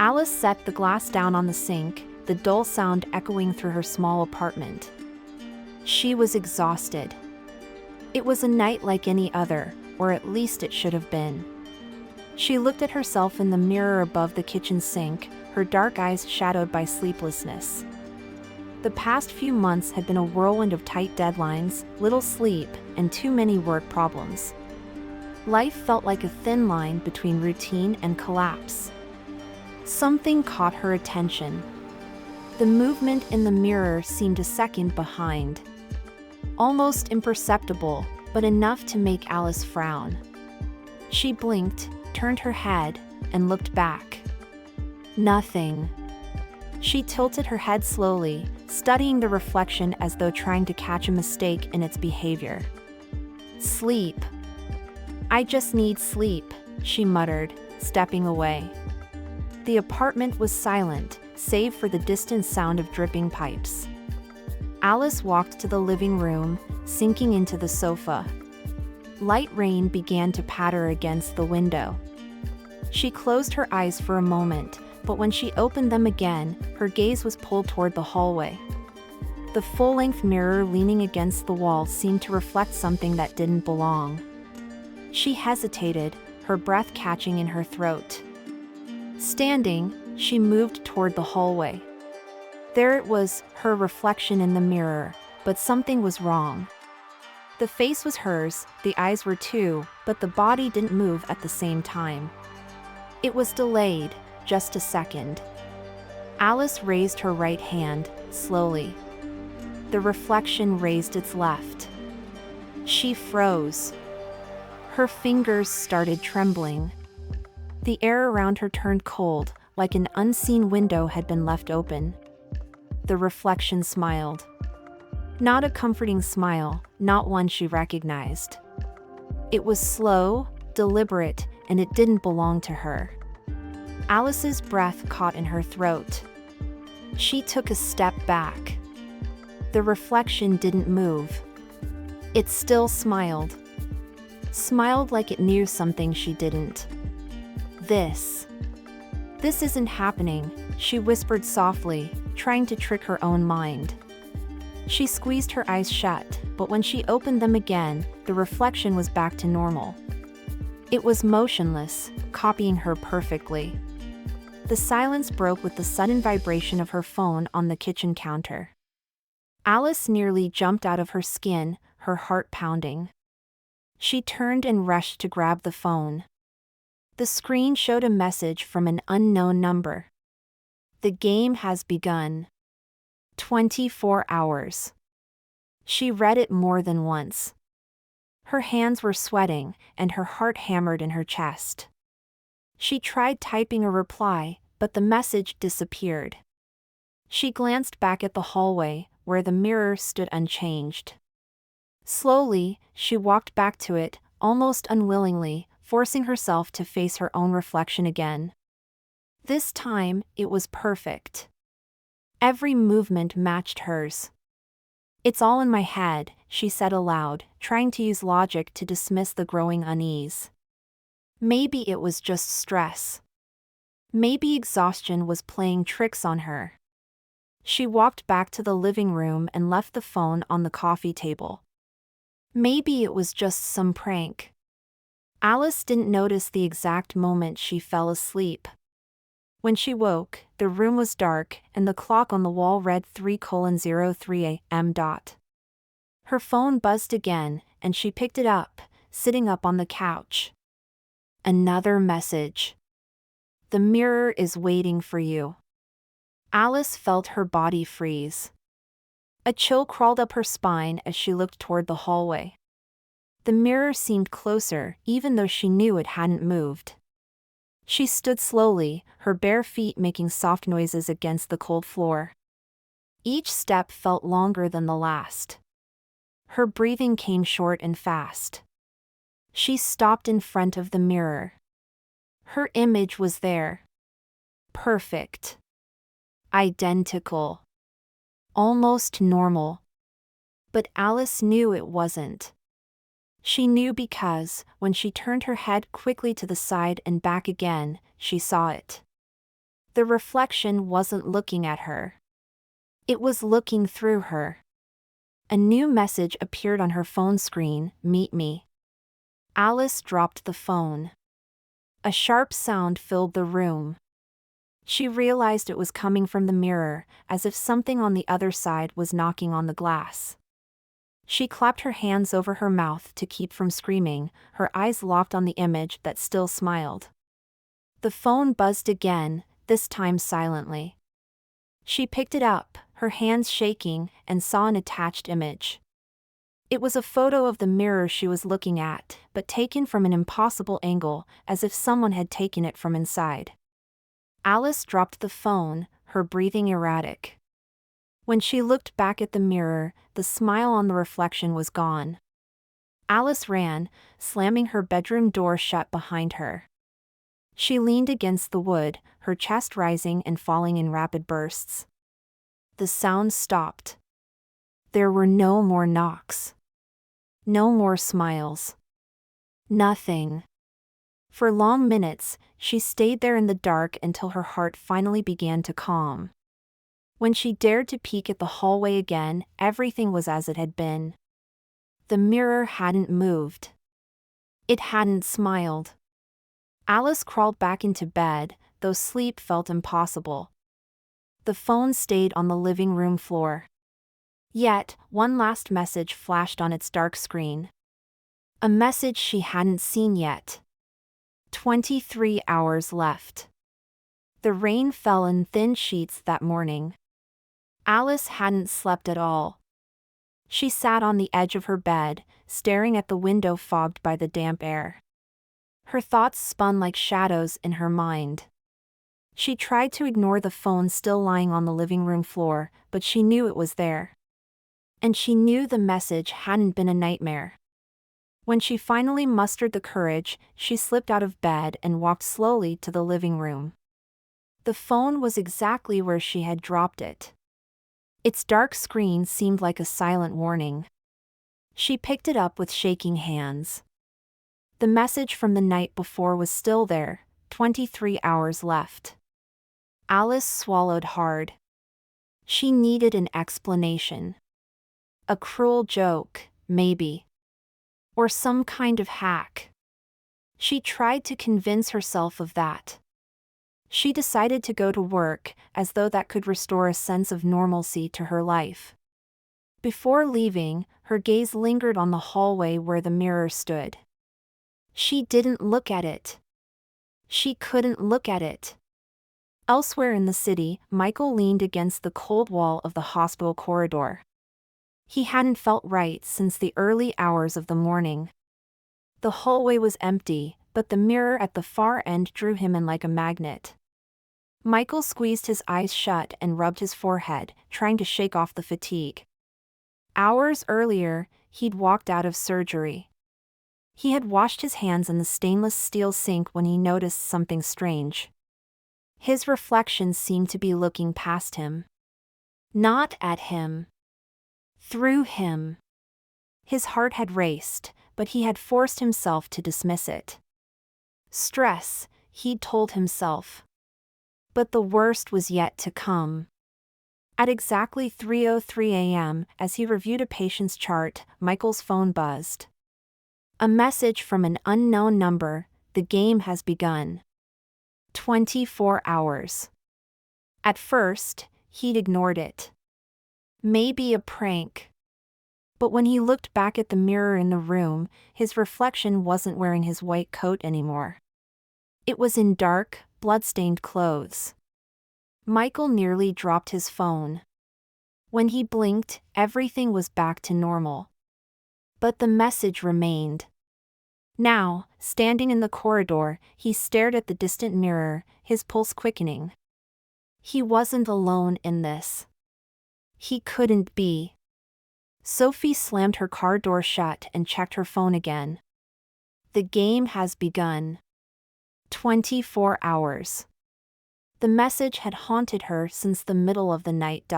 Alice set the glass down on the sink, the dull sound echoing through her small apartment. She was exhausted. It was a night like any other, or at least it should have been. She looked at herself in the mirror above the kitchen sink, her dark eyes shadowed by sleeplessness. The past few months had been a whirlwind of tight deadlines, little sleep, and too many work problems. Life felt like a thin line between routine and collapse. Something caught her attention. The movement in the mirror seemed a second behind. Almost imperceptible, but enough to make Alice frown. She blinked, turned her head, and looked back. Nothing. She tilted her head slowly, studying the reflection as though trying to catch a mistake in its behavior. Sleep. I just need sleep, she muttered, stepping away. The apartment was silent, save for the distant sound of dripping pipes. Alice walked to the living room, sinking into the sofa. Light rain began to patter against the window. She closed her eyes for a moment, but when she opened them again, her gaze was pulled toward the hallway. The full-length mirror leaning against the wall seemed to reflect something that didn't belong. She hesitated, her breath catching in her throat. Standing, she moved toward the hallway. There it was, her reflection in the mirror, but something was wrong. The face was hers, the eyes were too, but the body didn't move at the same time. It was delayed, just a second. Alice raised her right hand, slowly. The reflection raised its left. She froze. Her fingers started trembling. The air around her turned cold, like an unseen window had been left open. The reflection smiled. Not a comforting smile, not one she recognized. It was slow, deliberate, and it didn't belong to her. Alice's breath caught in her throat. She took a step back. The reflection didn't move. It still smiled. Smiled like it knew something she didn't. This isn't happening, she whispered softly, trying to trick her own mind. She squeezed her eyes shut, but when she opened them again, the reflection was back to normal. It was motionless, copying her perfectly. The silence broke with the sudden vibration of her phone on the kitchen counter. Alice nearly jumped out of her skin, her heart pounding. She turned and rushed to grab the phone. The screen showed a message from an unknown number. The game has begun. 24 hours. She read it more than once. Her hands were sweating, and her heart hammered in her chest. She tried typing a reply, but the message disappeared. She glanced back at the hallway, where the mirror stood unchanged. Slowly, she walked back to it, almost unwillingly, forcing herself to face her own reflection again. This time, it was perfect. Every movement matched hers. It's all in my head, she said aloud, trying to use logic to dismiss the growing unease. Maybe it was just stress. Maybe exhaustion was playing tricks on her. She walked back to the living room and left the phone on the coffee table. Maybe it was just some prank. Alice didn't notice the exact moment she fell asleep. When she woke, the room was dark and the clock on the wall read 3:03 a.m. Her phone buzzed again, and she picked it up, sitting up on the couch. Another message. The mirror is waiting for you. Alice felt her body freeze. A chill crawled up her spine as she looked toward the hallway. The mirror seemed closer, even though she knew it hadn't moved. She stood slowly, her bare feet making soft noises against the cold floor. Each step felt longer than the last. Her breathing came short and fast. She stopped in front of the mirror. Her image was there. Perfect. Identical. Almost normal. But Alice knew it wasn't. She knew because, when she turned her head quickly to the side and back again, she saw it. The reflection wasn't looking at her. It was looking through her. A new message appeared on her phone screen: "Meet me." Alice dropped the phone. A sharp sound filled the room. She realized it was coming from the mirror, as if something on the other side was knocking on the glass. She clapped her hands over her mouth to keep from screaming, her eyes locked on the image that still smiled. The phone buzzed again, this time silently. She picked it up, her hands shaking, and saw an attached image. It was a photo of the mirror she was looking at, but taken from an impossible angle, as if someone had taken it from inside. Alice dropped the phone, her breathing erratic. When she looked back at the mirror, the smile on the reflection was gone. Alice ran, slamming her bedroom door shut behind her. She leaned against the wood, her chest rising and falling in rapid bursts. The sound stopped. There were no more knocks. No more smiles. Nothing. For long minutes, she stayed there in the dark until her heart finally began to calm. When she dared to peek at the hallway again, everything was as it had been. The mirror hadn't moved. It hadn't smiled. Alice crawled back into bed, though sleep felt impossible. The phone stayed on the living room floor. Yet, one last message flashed on its dark screen. A message she hadn't seen yet. 23 hours left. The rain fell in thin sheets that morning. Alice hadn't slept at all. She sat on the edge of her bed, staring at the window fogged by the damp air. Her thoughts spun like shadows in her mind. She tried to ignore the phone still lying on the living room floor, but she knew it was there. And she knew the message hadn't been a nightmare. When she finally mustered the courage, she slipped out of bed and walked slowly to the living room. The phone was exactly where she had dropped it. Its dark screen seemed like a silent warning. She picked it up with shaking hands. The message from the night before was still there, 23 hours left. Alice swallowed hard. She needed an explanation. A cruel joke, maybe. Or some kind of hack. She tried to convince herself of that. She decided to go to work, as though that could restore a sense of normalcy to her life. Before leaving, her gaze lingered on the hallway where the mirror stood. She didn't look at it. She couldn't look at it. Elsewhere in the city, Michael leaned against the cold wall of the hospital corridor. He hadn't felt right since the early hours of the morning. The hallway was empty, but the mirror at the far end drew him in like a magnet. Michael squeezed his eyes shut and rubbed his forehead, trying to shake off the fatigue. Hours earlier, he'd walked out of surgery. He had washed his hands in the stainless steel sink when he noticed something strange. His reflection seemed to be looking past him. Not at him. Through him. His heart had raced, but he had forced himself to dismiss it. Stress, he'd told himself. But the worst was yet to come. At exactly 3:03 a.m., as he reviewed a patient's chart, Michael's phone buzzed. A message from an unknown number: "The game has begun." 24 hours. At first, he'd ignored it. Maybe a prank. But when he looked back at the mirror in the room, his reflection wasn't wearing his white coat anymore. It was in dark, blood-stained clothes. Michael nearly dropped his phone. When he blinked, everything was back to normal. But the message remained. Now, standing in the corridor, he stared at the distant mirror, his pulse quickening. He wasn't alone in this. He couldn't be. Sophie slammed her car door shut and checked her phone again. The game has begun. 24 hours. The message had haunted her since the middle of the night.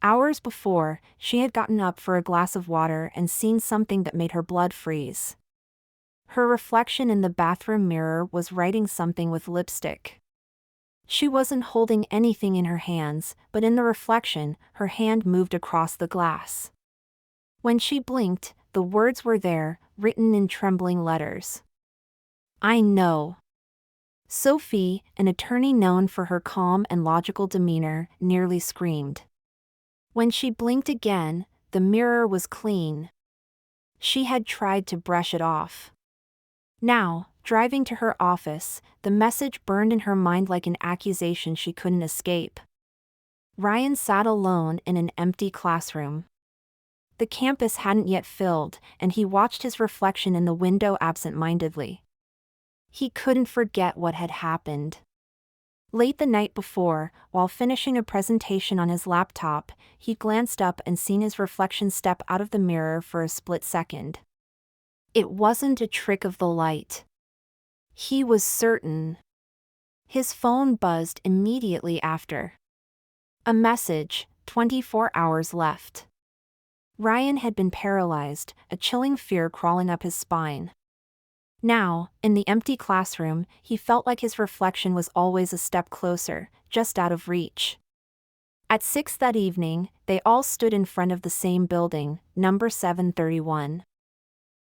Hours before, she had gotten up for a glass of water and seen something that made her blood freeze. Her reflection in the bathroom mirror was writing something with lipstick. She wasn't holding anything in her hands, but in the reflection, her hand moved across the glass. When she blinked, the words were there, written in trembling letters. "I know." Sophie, an attorney known for her calm and logical demeanor, nearly screamed. When she blinked again, the mirror was clean. She had tried to brush it off. Now, driving to her office, the message burned in her mind like an accusation she couldn't escape. Ryan sat alone in an empty classroom. The campus hadn't yet filled, and he watched his reflection in the window absent-mindedly. He couldn't forget what had happened. Late the night before, while finishing a presentation on his laptop, he glanced up and seen his reflection step out of the mirror for a split second. It wasn't a trick of the light. He was certain. His phone buzzed immediately after. A message, 24 hours left. Ryan had been paralyzed, a chilling fear crawling up his spine. Now, in the empty classroom, he felt like his reflection was always a step closer, just out of reach. At 6 that evening, they all stood in front of the same building, number 731.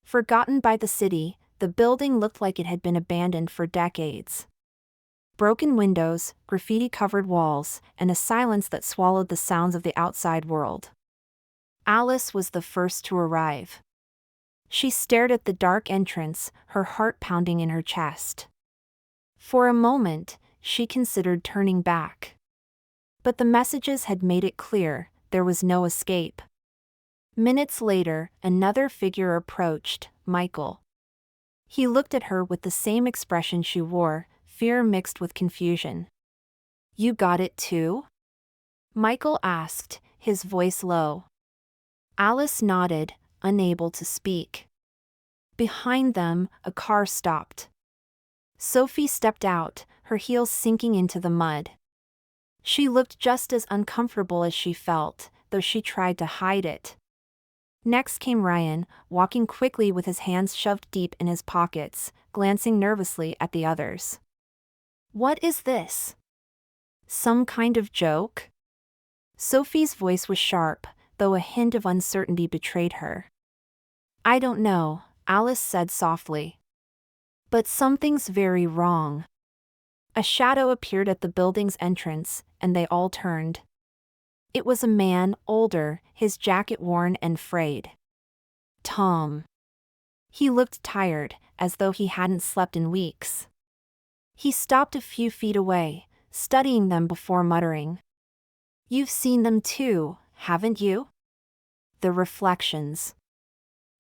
Forgotten by the city, the building looked like it had been abandoned for decades. Broken windows, graffiti-covered walls, and a silence that swallowed the sounds of the outside world. Alice was the first to arrive. She stared at the dark entrance, her heart pounding in her chest. For a moment, she considered turning back. But the messages had made it clear, there was no escape. Minutes later, another figure approached, Michael. He looked at her with the same expression she wore, fear mixed with confusion. "You got it too?" Michael asked, his voice low. Alice nodded, unable to speak. Behind them, a car stopped. Sophie stepped out, her heels sinking into the mud. She looked just as uncomfortable as she felt, though she tried to hide it. Next came Ryan, walking quickly with his hands shoved deep in his pockets, glancing nervously at the others. "What is this? Some kind of joke?" Sophie's voice was sharp, though a hint of uncertainty betrayed her. "I don't know," Alice said softly. "But something's very wrong." A shadow appeared at the building's entrance, and they all turned. It was a man, older, his jacket worn and frayed. Tom. He looked tired, as though he hadn't slept in weeks. He stopped a few feet away, studying them before muttering. "You've seen them too, haven't you?" The reflections.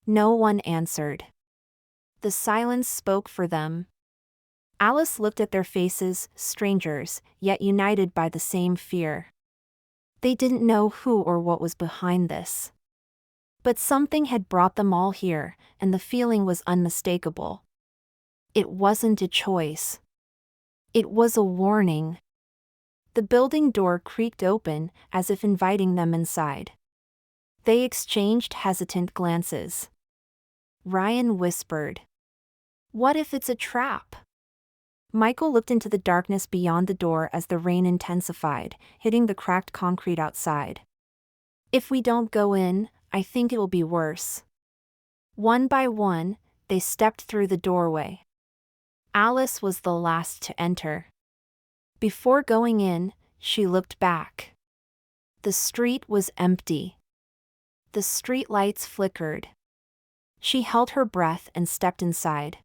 No one answered. The silence spoke for them. Alice looked at their faces, strangers, yet united by the same fear. They didn't know who or what was behind this. But something had brought them all here, and the feeling was unmistakable. It wasn't a choice. It was a warning. The building door creaked open, as if inviting them inside. They exchanged hesitant glances. Ryan whispered, "What if it's a trap?" Michael looked into the darkness beyond the door as the rain intensified, hitting the cracked concrete outside. "If we don't go in, I think it'll be worse." One by one, they stepped through the doorway. Alice was the last to enter. Before going in, she looked back. The street was empty. The street lights flickered. She held her breath and stepped inside.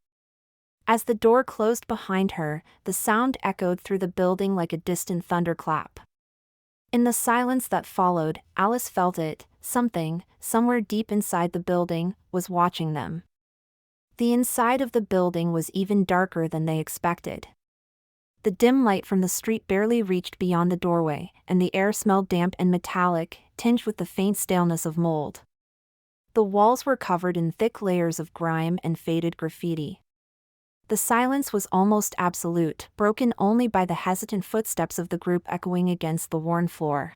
As the door closed behind her, the sound echoed through the building like a distant thunderclap. In the silence that followed, Alice felt it, something, somewhere deep inside the building, was watching them. The inside of the building was even darker than they expected. The dim light from the street barely reached beyond the doorway, and the air smelled damp and metallic, tinged with the faint staleness of mold. The walls were covered in thick layers of grime and faded graffiti. The silence was almost absolute, broken only by the hesitant footsteps of the group echoing against the worn floor.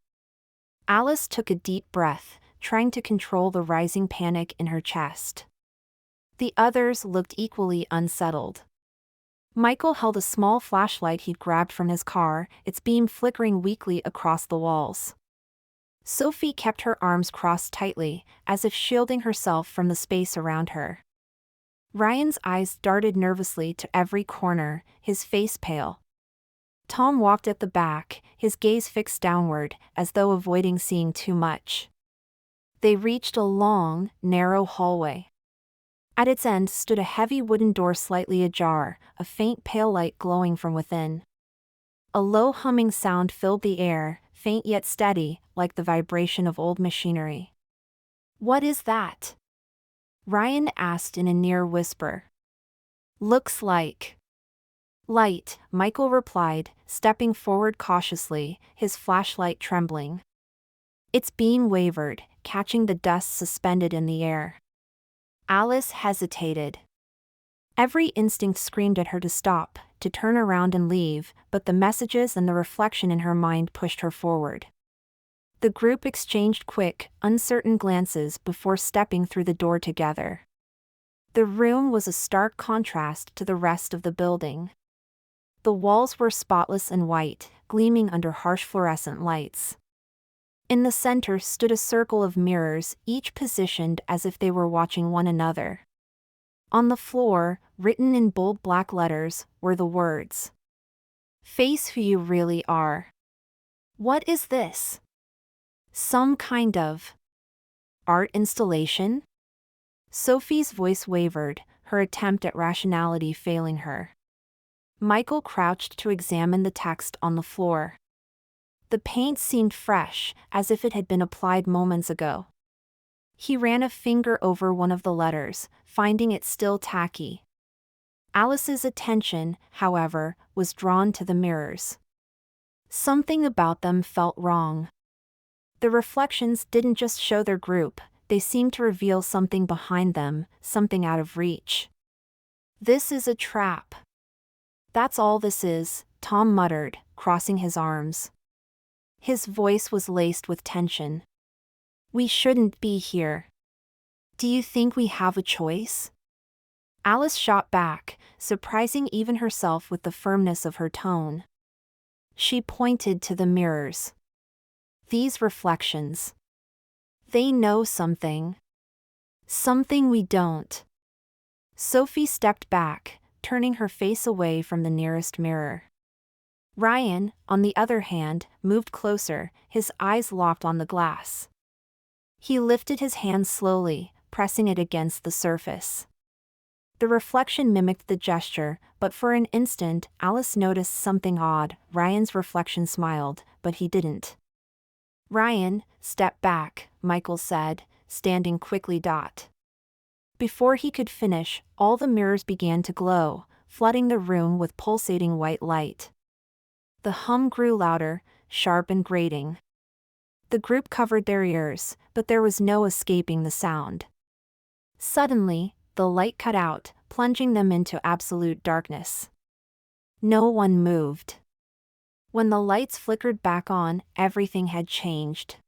Alice took a deep breath, trying to control the rising panic in her chest. The others looked equally unsettled. Michael held a small flashlight he'd grabbed from his car, its beam flickering weakly across the walls. Sophie kept her arms crossed tightly, as if shielding herself from the space around her. Ryan's eyes darted nervously to every corner, his face pale. Tom walked at the back, his gaze fixed downward, as though avoiding seeing too much. They reached a long, narrow hallway. At its end stood a heavy wooden door slightly ajar, a faint pale light glowing from within. A low humming sound filled the air, faint yet steady, like the vibration of old machinery. "What is that?" Ryan asked in a near whisper. "Looks like light," Michael replied, stepping forward cautiously, his flashlight trembling. Its beam wavered, catching the dust suspended in the air. Alice hesitated. Every instinct screamed at her to stop, to turn around and leave, but the messages and the reflection in her mind pushed her forward. The group exchanged quick, uncertain glances before stepping through the door together. The room was a stark contrast to the rest of the building. The walls were spotless and white, gleaming under harsh fluorescent lights. In the center stood a circle of mirrors, each positioned as if they were watching one another. On the floor, written in bold black letters, were the words, "Face who you really are." "What is this? Some kind of art installation?" Sophie's voice wavered, her attempt at rationality failing her. Michael crouched to examine the text on the floor. The paint seemed fresh, as if it had been applied moments ago. He ran a finger over one of the letters, finding it still tacky. Alice's attention, however, was drawn to the mirrors. Something about them felt wrong. The reflections didn't just show their group, they seemed to reveal something behind them, something out of reach. "This is a trap." "That's all this is," Tom muttered, crossing his arms. His voice was laced with tension. "We shouldn't be here. Do you think we have a choice?" Alice shot back, surprising even herself with the firmness of her tone. She pointed to the mirrors. "These reflections. They know something. Something we don't." Sophie stepped back, turning her face away from the nearest mirror. Ryan, on the other hand, moved closer, his eyes locked on the glass. He lifted his hand slowly, pressing it against the surface. The reflection mimicked the gesture, but for an instant, Alice noticed something odd. Ryan's reflection smiled, but he didn't. "Ryan, step back," Michael said, standing quickly. Before he could finish, all the mirrors began to glow, flooding the room with pulsating white light. The hum grew louder, sharp and grating. The group covered their ears, but there was no escaping the sound. Suddenly, the light cut out, plunging them into absolute darkness. No one moved. When the lights flickered back on, everything had changed.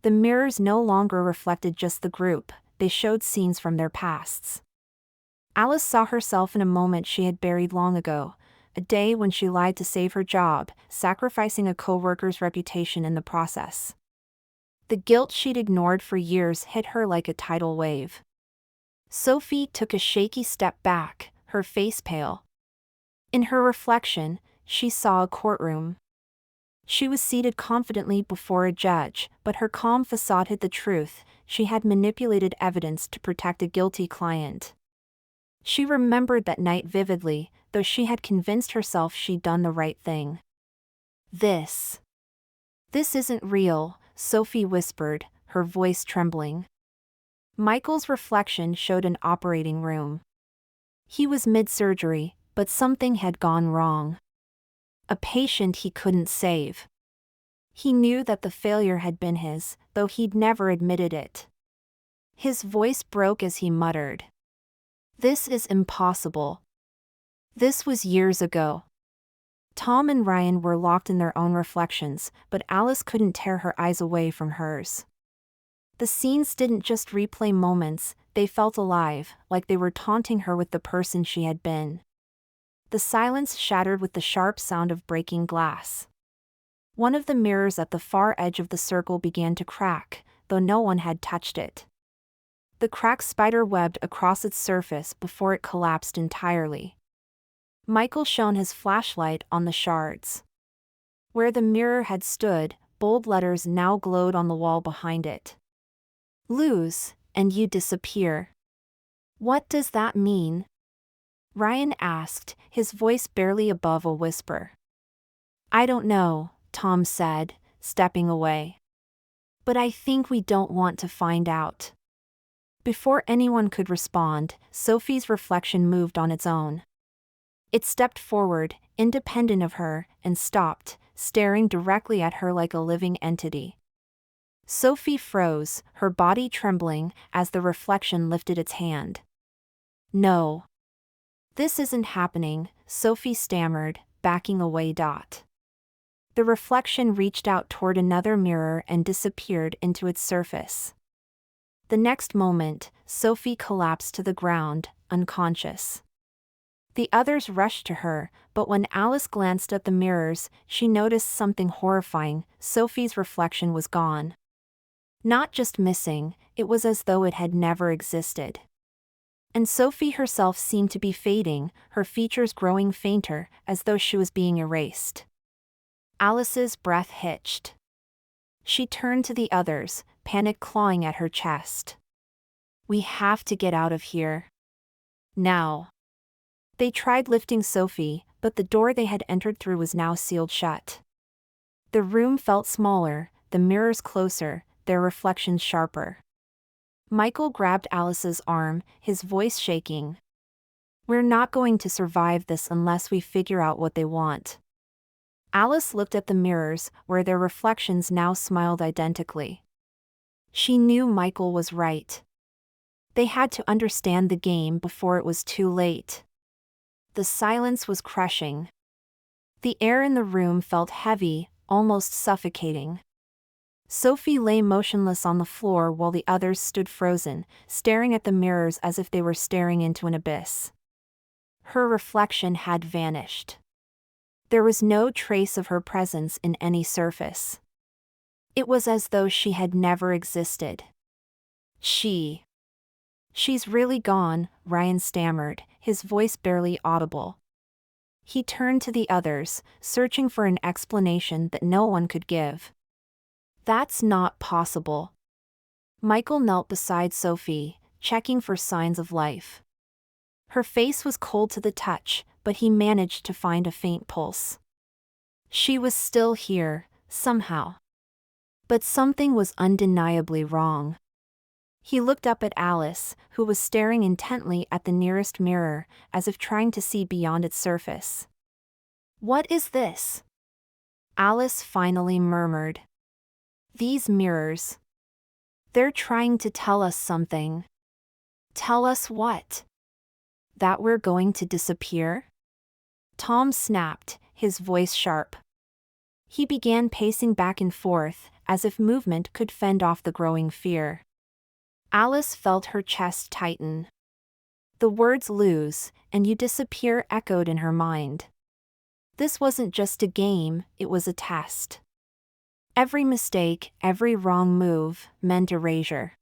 The mirrors no longer reflected just the group, they showed scenes from their pasts. Alice saw herself in a moment she had buried long ago, a day when she lied to save her job, sacrificing a co-worker's reputation in the process. The guilt she'd ignored for years hit her like a tidal wave. Sophie took a shaky step back, her face pale. In her reflection, she saw a courtroom. She was seated confidently before a judge, but her calm facade hid the truth. She had manipulated evidence to protect a guilty client. She remembered that night vividly, though she had convinced herself she'd done the right thing. This isn't real," Sophie whispered, her voice trembling. Michael's reflection showed an operating room. He was mid-surgery, but something had gone wrong. A patient he couldn't save. He knew that the failure had been his, though he'd never admitted it. His voice broke as he muttered, "This is impossible. This was years ago." Tom and Ryan were locked in their own reflections, but Alice couldn't tear her eyes away from hers. The scenes didn't just replay moments, they felt alive, like they were taunting her with the person she had been. The silence shattered with the sharp sound of breaking glass. One of the mirrors at the far edge of the circle began to crack, though no one had touched it. The crack spider-webbed across its surface before it collapsed entirely. Michael shone his flashlight on the shards. Where the mirror had stood, bold letters now glowed on the wall behind it. "Lose, and you disappear." "What does that mean?" Ryan asked, his voice barely above a whisper. "I don't know," Tom said, stepping away. "But I think we don't want to find out." Before anyone could respond, Sophie's reflection moved on its own. It stepped forward, independent of her, and stopped, staring directly at her like a living entity. Sophie froze, her body trembling, as the reflection lifted its hand. "No. This isn't happening," Sophie stammered, backing away. The reflection reached out toward another mirror and disappeared into its surface. The next moment, Sophie collapsed to the ground, unconscious. The others rushed to her, but when Alice glanced at the mirrors, she noticed something horrifying: Sophie's reflection was gone. Not just missing, it was as though it had never existed. And Sophie herself seemed to be fading, her features growing fainter, as though she was being erased. Alice's breath hitched. She turned to the others, panic clawing at her chest. "We have to get out of here. Now." They tried lifting Sophie, but the door they had entered through was now sealed shut. The room felt smaller, the mirrors closer, their reflections sharper. Michael grabbed Alice's arm, his voice shaking. "We're not going to survive this unless we figure out what they want." Alice looked at the mirrors, where their reflections now smiled identically. She knew Michael was right. They had to understand the game before it was too late. The silence was crushing. The air in the room felt heavy, almost suffocating. Sophie lay motionless on the floor while the others stood frozen, staring at the mirrors as if they were staring into an abyss. Her reflection had vanished. There was no trace of her presence in any surface. It was as though she had never existed. She's really gone," Ryan stammered, his voice barely audible. He turned to the others, searching for an explanation that no one could give. "That's not possible." Michael knelt beside Sophie, checking for signs of life. Her face was cold to the touch, but he managed to find a faint pulse. She was still here, somehow. But something was undeniably wrong. He looked up at Alice, who was staring intently at the nearest mirror, as if trying to see beyond its surface. "What is this?" Alice finally murmured. "These mirrors. They're trying to tell us something." "Tell us what?" "That we're going to disappear?" Tom snapped, his voice sharp. He began pacing back and forth, as if movement could fend off the growing fear. Alice felt her chest tighten. The words "lose, and you disappear" echoed in her mind. This wasn't just a game, it was a test. Every mistake, every wrong move, meant erasure.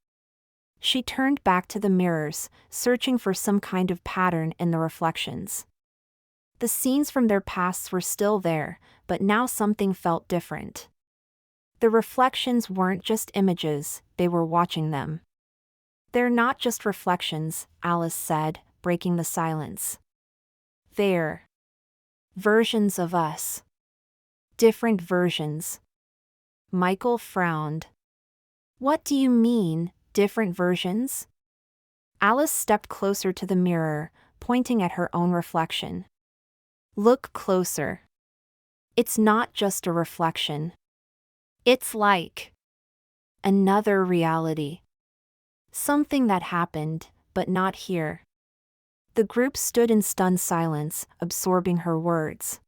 She turned back to the mirrors, searching for some kind of pattern in the reflections. The scenes from their pasts were still there, but now something felt different. The reflections weren't just images, they were watching them. "They're not just reflections," Alice said, breaking the silence. "They're versions of us. Different versions." Michael frowned. "What do you mean, different versions?" Alice stepped closer to the mirror, pointing at her own reflection. "Look closer. It's not just a reflection. It's like another reality. Something that happened, but not here." The group stood in stunned silence, absorbing her words.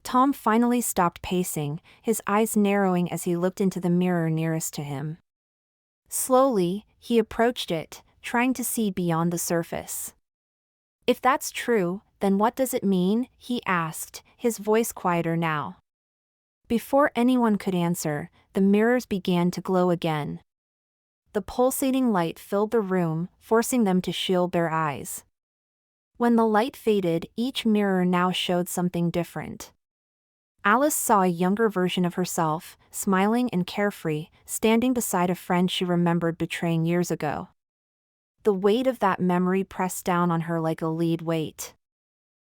Tom finally stopped pacing, his eyes narrowing as he looked into the mirror nearest to him. Slowly, he approached it, trying to see beyond the surface. "If that's true, Then what does it mean? He asked, his voice quieter now. Before anyone could answer, the mirrors began to glow again. The pulsating light filled the room, forcing them to shield their eyes. When the light faded, each mirror now showed something different. Alice saw a younger version of herself, smiling and carefree, standing beside a friend she remembered betraying years ago. The weight of that memory pressed down on her like a lead weight.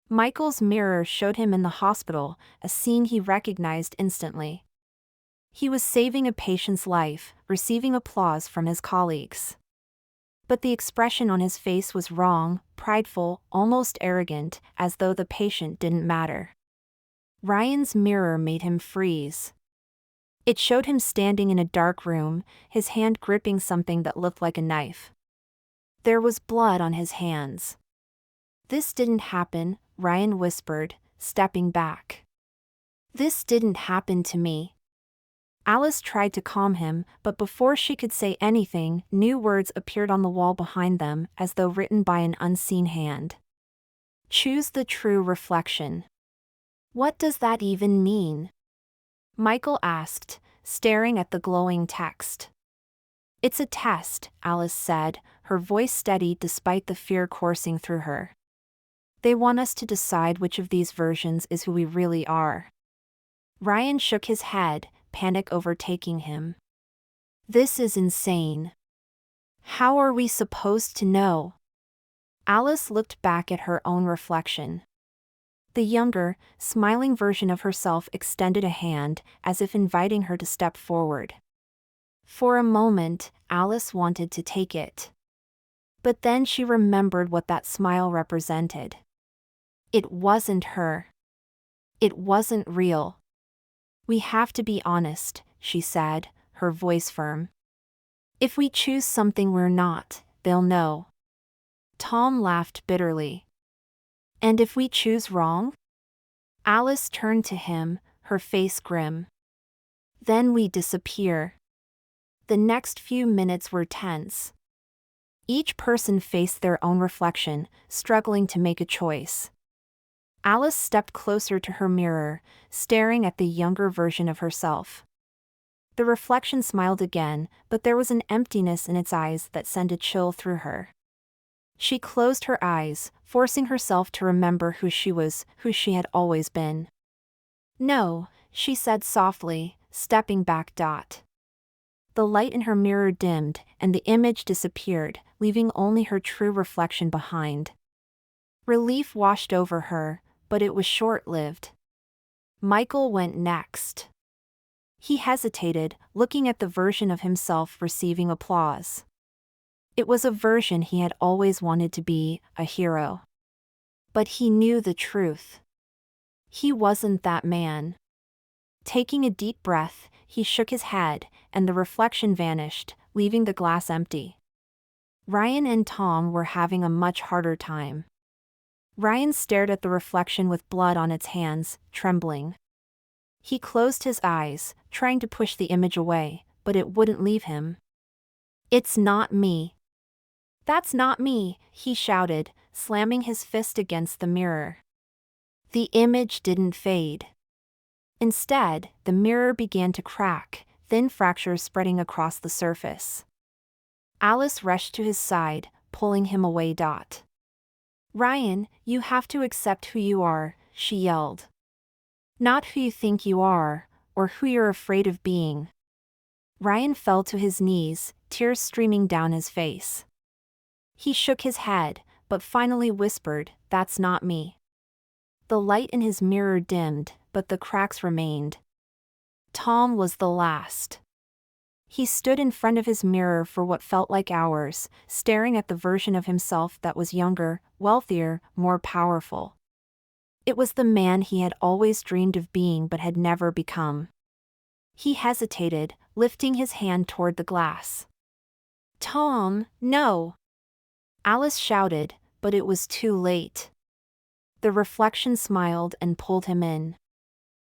Michael's mirror showed him in the hospital, a scene he recognized instantly. He was saving a patient's life, receiving applause from his colleagues. But the expression on his face was wrong, prideful, almost arrogant, as though the patient didn't matter. Ryan's mirror made him freeze. It showed him standing in a dark room, his hand gripping something that looked like a knife. There was blood on his hands. "This didn't happen," Ryan whispered, stepping back. "This didn't happen to me." Alice tried to calm him, but before she could say anything, new words appeared on the wall behind them, as though written by an unseen hand. "Choose the true reflection." "What does that even mean?" Michael asked, staring at the glowing text. "It's a test," Alice said, her voice steady despite the fear coursing through her. "They want us to decide which of these versions is who we really are." Ryan shook his head, panic overtaking him. "This is insane. How are we supposed to know?" Alice looked back at her own reflection. The younger, smiling version of herself extended a hand, as if inviting her to step forward. For a moment, Alice wanted to take it. But then she remembered what that smile represented. It wasn't her. It wasn't real. "We have to be honest," she said, her voice firm. "If we choose something we're not, they'll know." Tom laughed bitterly. "And if we choose wrong?" Alice turned to him, her face grim. "Then we disappear." The next few minutes were tense. Each person faced their own reflection, struggling to make a choice. Alice stepped closer to her mirror, staring at the younger version of herself. The reflection smiled again, but there was an emptiness in its eyes that sent a chill through her. She closed her eyes, forcing herself to remember who she was, who she had always been. "No," she said softly, stepping back. The light in her mirror dimmed, and the image disappeared, leaving only her true reflection behind. Relief washed over her, but it was short-lived. Michael went next. He hesitated, looking at the version of himself receiving applause. It was a version he had always wanted to be, a hero. But he knew the truth. He wasn't that man. Taking a deep breath, he shook his head, and the reflection vanished, leaving the glass empty. Ryan and Tom were having a much harder time. Ryan stared at the reflection with blood on its hands, trembling. He closed his eyes, trying to push the image away, but it wouldn't leave him. "It's not me. That's not me," he shouted, slamming his fist against the mirror. The image didn't fade. Instead, the mirror began to crack, thin fractures spreading across the surface. Alice rushed to his side, pulling him away. "Ryan, you have to accept who you are," she yelled. "Not who you think you are, or who you're afraid of being." Ryan fell to his knees, tears streaming down his face. He shook his head, but finally whispered, "That's not me." The light in his mirror dimmed, but the cracks remained. Tom was the last. He stood in front of his mirror for what felt like hours, staring at the version of himself that was younger, wealthier, more powerful. It was the man he had always dreamed of being but had never become. He hesitated, lifting his hand toward the glass. "Tom, no!" Alice shouted, but it was too late. The reflection smiled and pulled him in.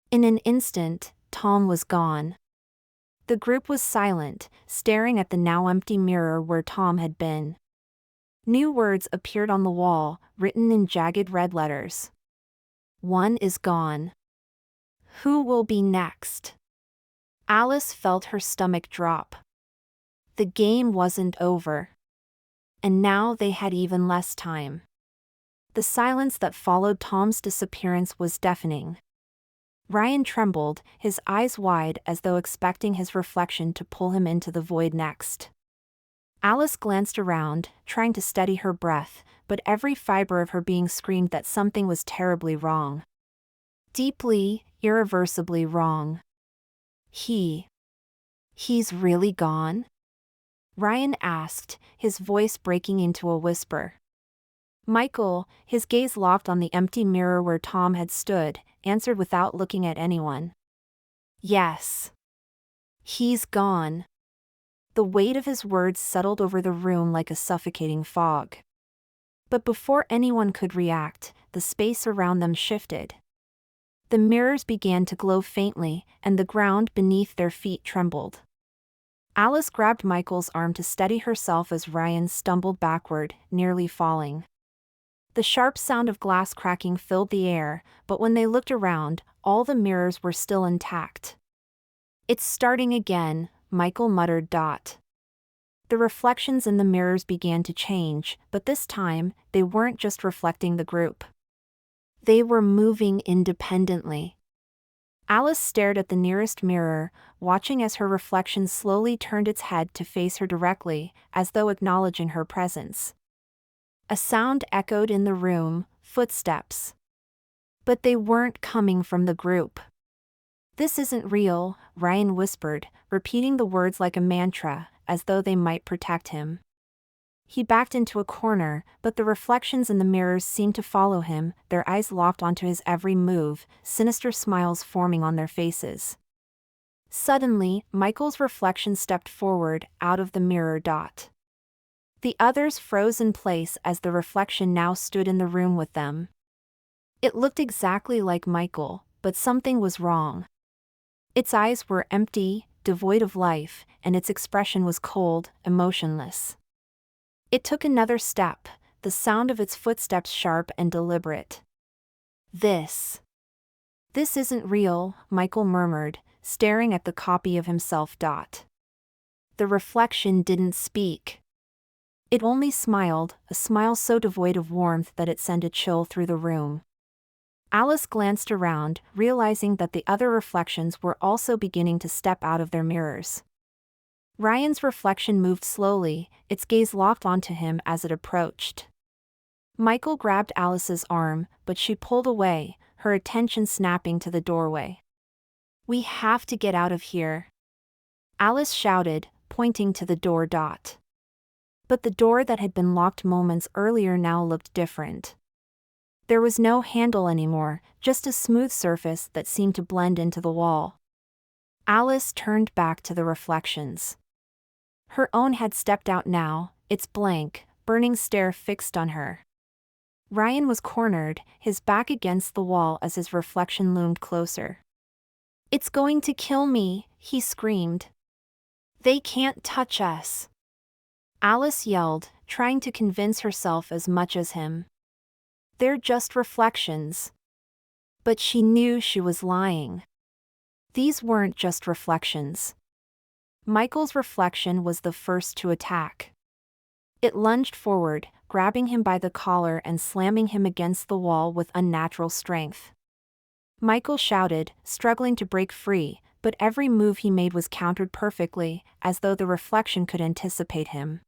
In an instant, Tom was gone. The group was silent, staring at the now empty mirror where Tom had been. New words appeared on the wall, written in jagged red letters. One is gone. Who will be next? Alice felt her stomach drop. The game wasn't over. And now they had even less time. The silence that followed Tom's disappearance was deafening. Ryan trembled, his eyes wide as though expecting his reflection to pull him into the void next. Alice glanced around, trying to steady her breath, but every fiber of her being screamed that something was terribly wrong. Deeply, irreversibly wrong. He's really gone? Ryan asked, his voice breaking into a whisper. Michael, his gaze locked on the empty mirror where Tom had stood, answered without looking at anyone. Yes. He's gone. The weight of his words settled over the room like a suffocating fog. But before anyone could react, the space around them shifted. The mirrors began to glow faintly, and the ground beneath their feet trembled. Alice grabbed Michael's arm to steady herself as Ryan stumbled backward, nearly falling. The sharp sound of glass cracking filled the air, but when they looked around, all the mirrors were still intact. It's starting again, Michael muttered. The reflections in the mirrors began to change, but this time, they weren't just reflecting the group. They were moving independently. Alice stared at the nearest mirror, watching as her reflection slowly turned its head to face her directly, as though acknowledging her presence. A sound echoed in the room, footsteps. But they weren't coming from the group. This isn't real, Ryan whispered, repeating the words like a mantra, as though they might protect him. He backed into a corner, but the reflections in the mirrors seemed to follow him, their eyes locked onto his every move, sinister smiles forming on their faces. Suddenly, Michael's reflection stepped forward, out of the mirror. The others froze in place as the reflection now stood in the room with them. It looked exactly like Michael, but something was wrong. Its eyes were empty, devoid of life, and its expression was cold, emotionless. It took another step, the sound of its footsteps sharp and deliberate. This isn't real, Michael murmured, staring at the copy of himself. The reflection didn't speak. It only smiled, a smile so devoid of warmth that it sent a chill through the room. Alice glanced around, realizing that the other reflections were also beginning to step out of their mirrors. Ryan's reflection moved slowly, its gaze locked onto him as it approached. Michael grabbed Alice's arm, but she pulled away, her attention snapping to the doorway. We have to get out of here, Alice shouted, pointing to the door. But the door that had been locked moments earlier now looked different. There was no handle anymore, just a smooth surface that seemed to blend into the wall. Alice turned back to the reflections. Her own had stepped out now, its blank, burning stare fixed on her. Ryan was cornered, his back against the wall as his reflection loomed closer. It's going to kill me, he screamed. They can't touch us, Alice yelled, trying to convince herself as much as him. They're just reflections. But she knew she was lying. These weren't just reflections. Michael's reflection was the first to attack. It lunged forward, grabbing him by the collar and slamming him against the wall with unnatural strength. Michael shouted, struggling to break free, but every move he made was countered perfectly, as though the reflection could anticipate him.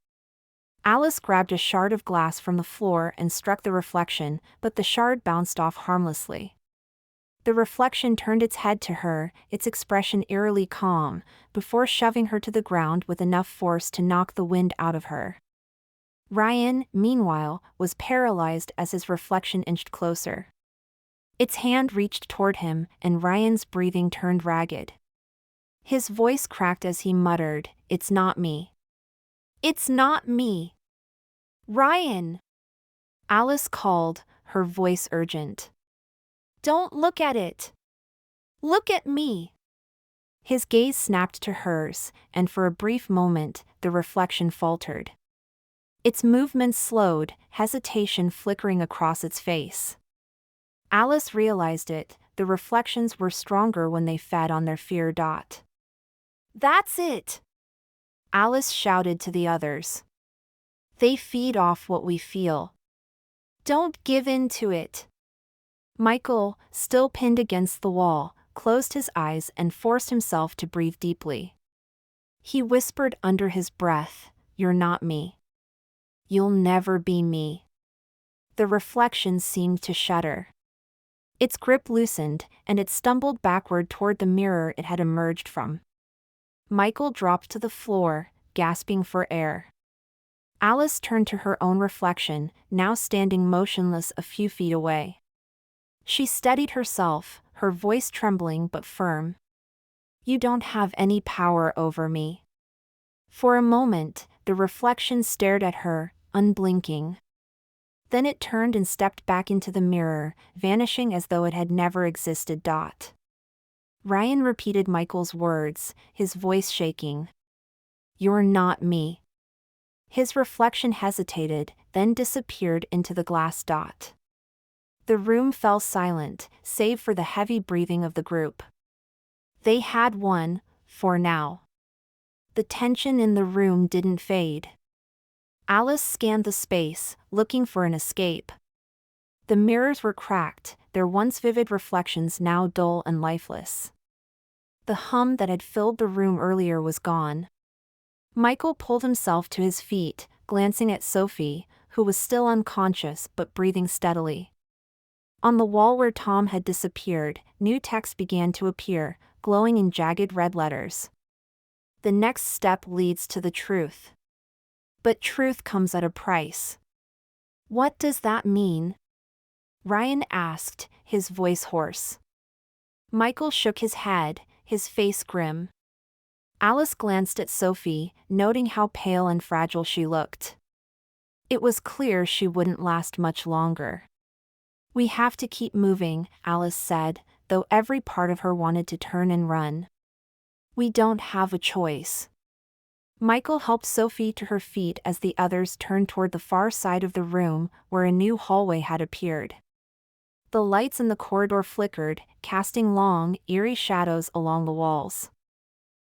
Alice grabbed a shard of glass from the floor and struck the reflection, but the shard bounced off harmlessly. The reflection turned its head to her, its expression eerily calm, before shoving her to the ground with enough force to knock the wind out of her. Ryan, meanwhile, was paralyzed as his reflection inched closer. Its hand reached toward him, and Ryan's breathing turned ragged. His voice cracked as he muttered, "It's not me. It's not me. Ryan!" Alice called, her voice urgent. "Don't look at it. Look at me." His gaze snapped to hers, and for a brief moment, the reflection faltered. Its movements slowed, hesitation flickering across its face. Alice realized it, the reflections were stronger when they fed on their fear. That's it! Alice shouted to the others. They feed off what we feel. Don't give in to it. Michael, still pinned against the wall, closed his eyes and forced himself to breathe deeply. He whispered under his breath, "You're not me. You'll never be me." The reflection seemed to shudder. Its grip loosened, and it stumbled backward toward the mirror it had emerged from. Michael dropped to the floor, gasping for air. Alice turned to her own reflection, now standing motionless a few feet away. She steadied herself, her voice trembling but firm. "You don't have any power over me." For a moment, the reflection stared at her, unblinking. Then it turned and stepped back into the mirror, vanishing as though it had never existed. Ryan repeated Michael's words, his voice shaking. "You're not me." His reflection hesitated, then disappeared into the glass. The room fell silent, save for the heavy breathing of the group. They had won, for now. The tension in the room didn't fade. Alice scanned the space, looking for an escape. The mirrors were cracked, their once vivid reflections now dull and lifeless. The hum that had filled the room earlier was gone. Michael pulled himself to his feet, glancing at Sophie, who was still unconscious but breathing steadily. On the wall where Tom had disappeared, new text began to appear, glowing in jagged red letters. "The next step leads to the truth. But truth comes at a price." "What does that mean?" Ryan asked, his voice hoarse. Michael shook his head, his face grim. Alice glanced at Sophie, noting how pale and fragile she looked. It was clear she wouldn't last much longer. "We have to keep moving," Alice said, though every part of her wanted to turn and run. "We don't have a choice." Michael helped Sophie to her feet as the others turned toward the far side of the room, where a new hallway had appeared. The lights in the corridor flickered, casting long, eerie shadows along the walls.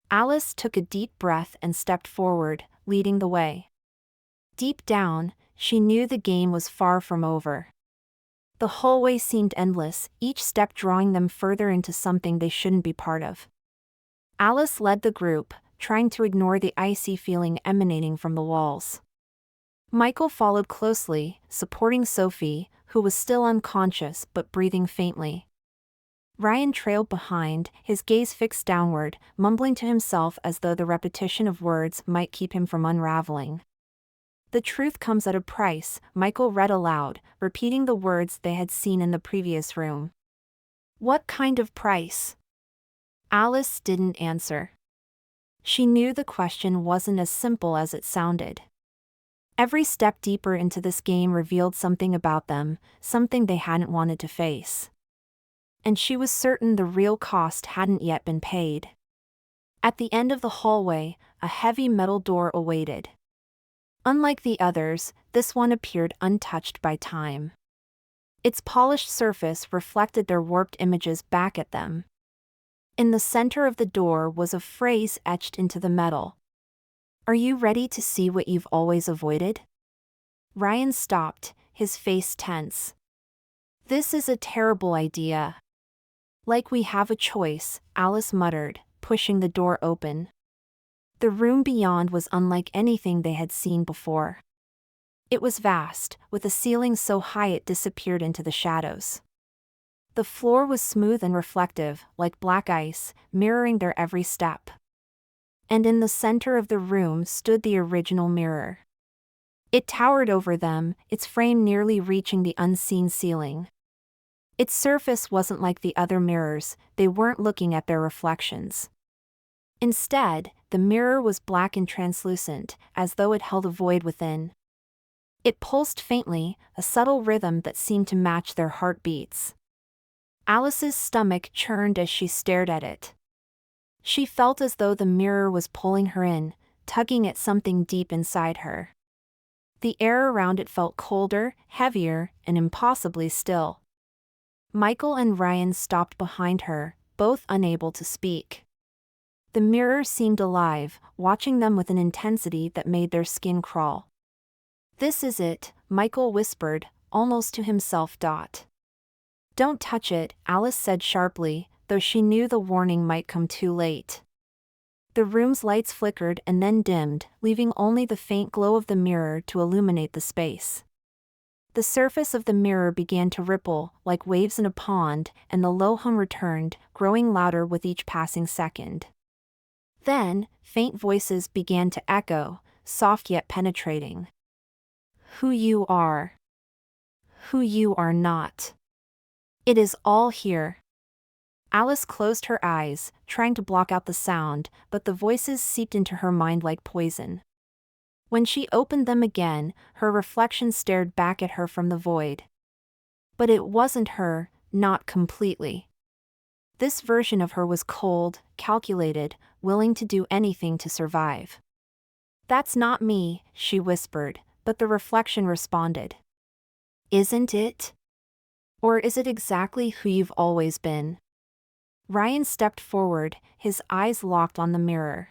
Alice took a deep breath and stepped forward, leading the way. Deep down, she knew the game was far from over. The hallway seemed endless, each step drawing them further into something they shouldn't be part of. Alice led the group, trying to ignore the icy feeling emanating from the walls. Michael followed closely, supporting Sophie, who was still unconscious but breathing faintly. Ryan trailed behind, his gaze fixed downward, mumbling to himself as though the repetition of words might keep him from unraveling. "The truth comes at a price," Michael read aloud, repeating the words they had seen in the previous room. "What kind of price?" Alice didn't answer. She knew the question wasn't as simple as it sounded. Every step deeper into this game revealed something about them, something they hadn't wanted to face. And she was certain the real cost hadn't yet been paid. At the end of the hallway, a heavy metal door awaited. Unlike the others, this one appeared untouched by time. Its polished surface reflected their warped images back at them. In the center of the door was a phrase etched into the metal. "Are you ready to see what you've always avoided?" Ryan stopped, his face tense. "This is a terrible idea." "Like we have a choice," Alice muttered, pushing the door open. The room beyond was unlike anything they had seen before. It was vast, with a ceiling so high it disappeared into the shadows. The floor was smooth and reflective, like black ice, mirroring their every step. And in the center of the room stood the original mirror. It towered over them, its frame nearly reaching the unseen ceiling. Its surface wasn't like the other mirrors, they weren't looking at their reflections. Instead, the mirror was black and translucent, as though it held a void within. It pulsed faintly, a subtle rhythm that seemed to match their heartbeats. Alice's stomach churned as she stared at it. She felt as though the mirror was pulling her in, tugging at something deep inside her. The air around it felt colder, heavier, and impossibly still. Michael and Ryan stopped behind her, both unable to speak. The mirror seemed alive, watching them with an intensity that made their skin crawl. "This is it," Michael whispered, almost to himself. "Don't touch it," Alice said sharply, though she knew the warning might come too late. The room's lights flickered and then dimmed, leaving only the faint glow of the mirror to illuminate the space. The surface of the mirror began to ripple, like waves in a pond, and the low hum returned, growing louder with each passing second. Then, faint voices began to echo, soft yet penetrating. "Who you are. Who you are not. It is all here." Alice closed her eyes, trying to block out the sound, but the voices seeped into her mind like poison. When she opened them again, her reflection stared back at her from the void. But it wasn't her, not completely. This version of her was cold, calculated, willing to do anything to survive. "That's not me," she whispered, but the reflection responded. "Isn't it? Or is it exactly who you've always been?" Ryan stepped forward, his eyes locked on the mirror.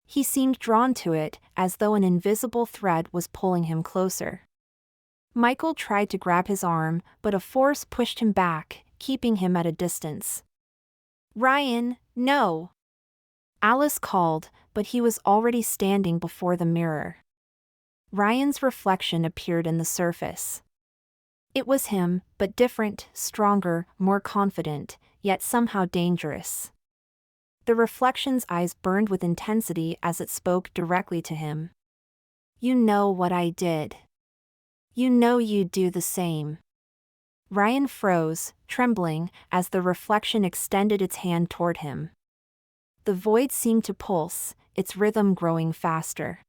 He seemed drawn to it, as though an invisible thread was pulling him closer. Michael tried to grab his arm, but a force pushed him back, keeping him at a distance. "Ryan, no!" Alice called, but he was already standing before the mirror. Ryan's reflection appeared in the surface. It was him, but different, stronger, more confident, yet somehow dangerous. The reflection's eyes burned with intensity as it spoke directly to him. "You know what I did. You know you'd do the same." Ryan froze, trembling, as the reflection extended its hand toward him. The void seemed to pulse, its rhythm growing faster.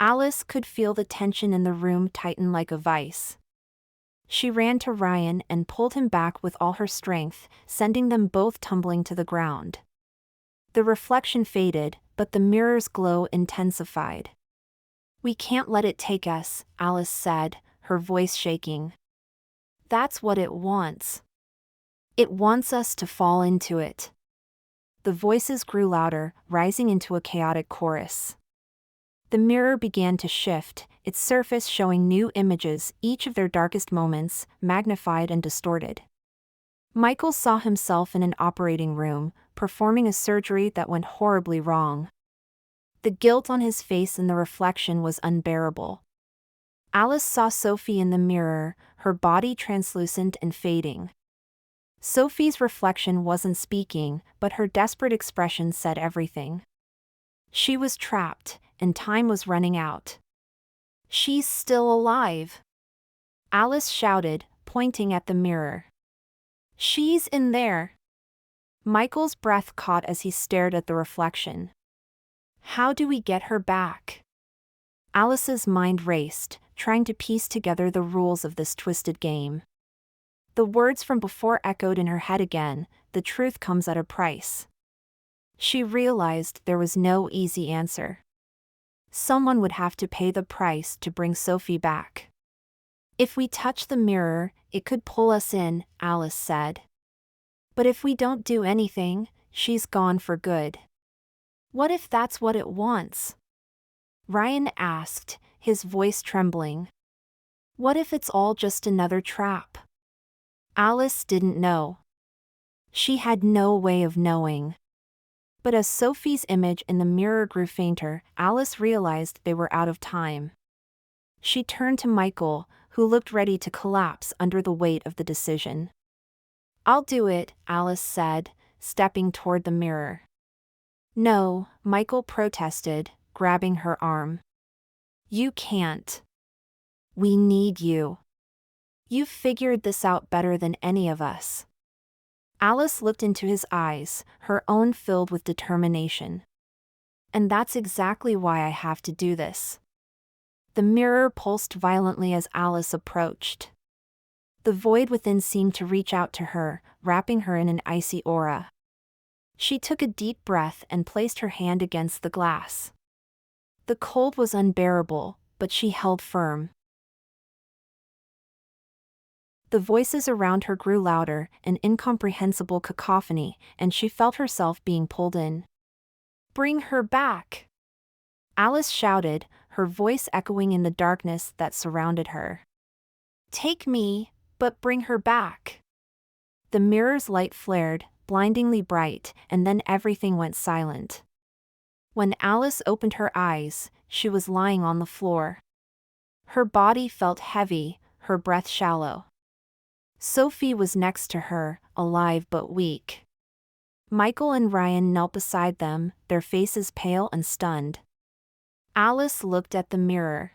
Alice could feel the tension in the room tighten like a vice. She ran to Ryan and pulled him back with all her strength, sending them both tumbling to the ground. The reflection faded, but the mirror's glow intensified. "We can't let it take us," Alice said, her voice shaking. "That's what it wants. It wants us to fall into it." The voices grew louder, rising into a chaotic chorus. The mirror began to shift, its surface showing new images, each of their darkest moments, magnified and distorted. Michael saw himself in an operating room, performing a surgery that went horribly wrong. The guilt on his face in the reflection was unbearable. Alice saw Sophie in the mirror, her body translucent and fading. Sophie's reflection wasn't speaking, but her desperate expression said everything. She was trapped, and time was running out. "She's still alive!" Alice shouted, pointing at the mirror. "She's in there!" Michael's breath caught as he stared at the reflection. "How do we get her back?" Alice's mind raced, trying to piece together the rules of this twisted game. The words from before echoed in her head again, "The truth comes at a price." She realized there was no easy answer. Someone would have to pay the price to bring Sophie back. "If we touch the mirror, it could pull us in," Alice said. "But if we don't do anything, she's gone for good." "What if that's what it wants?" Ryan asked, his voice trembling. "What if it's all just another trap?" Alice didn't know. She had no way of knowing. But as Sophie's image in the mirror grew fainter, Alice realized they were out of time. She turned to Michael, who looked ready to collapse under the weight of the decision. "I'll do it," Alice said, stepping toward the mirror. "No," Michael protested, grabbing her arm. "You can't. We need you. You've figured this out better than any of us." Alice looked into his eyes, her own filled with determination. "And that's exactly why I have to do this." The mirror pulsed violently as Alice approached. The void within seemed to reach out to her, wrapping her in an icy aura. She took a deep breath and placed her hand against the glass. The cold was unbearable, but she held firm. The voices around her grew louder, an incomprehensible cacophony, and she felt herself being pulled in. "Bring her back!" Alice shouted, her voice echoing in the darkness that surrounded her. "Take me, but bring her back." The mirror's light flared, blindingly bright, and then everything went silent. When Alice opened her eyes, she was lying on the floor. Her body felt heavy, her breath shallow. Sophie was next to her, alive but weak. Michael and Ryan knelt beside them, their faces pale and stunned. Alice looked at the mirror.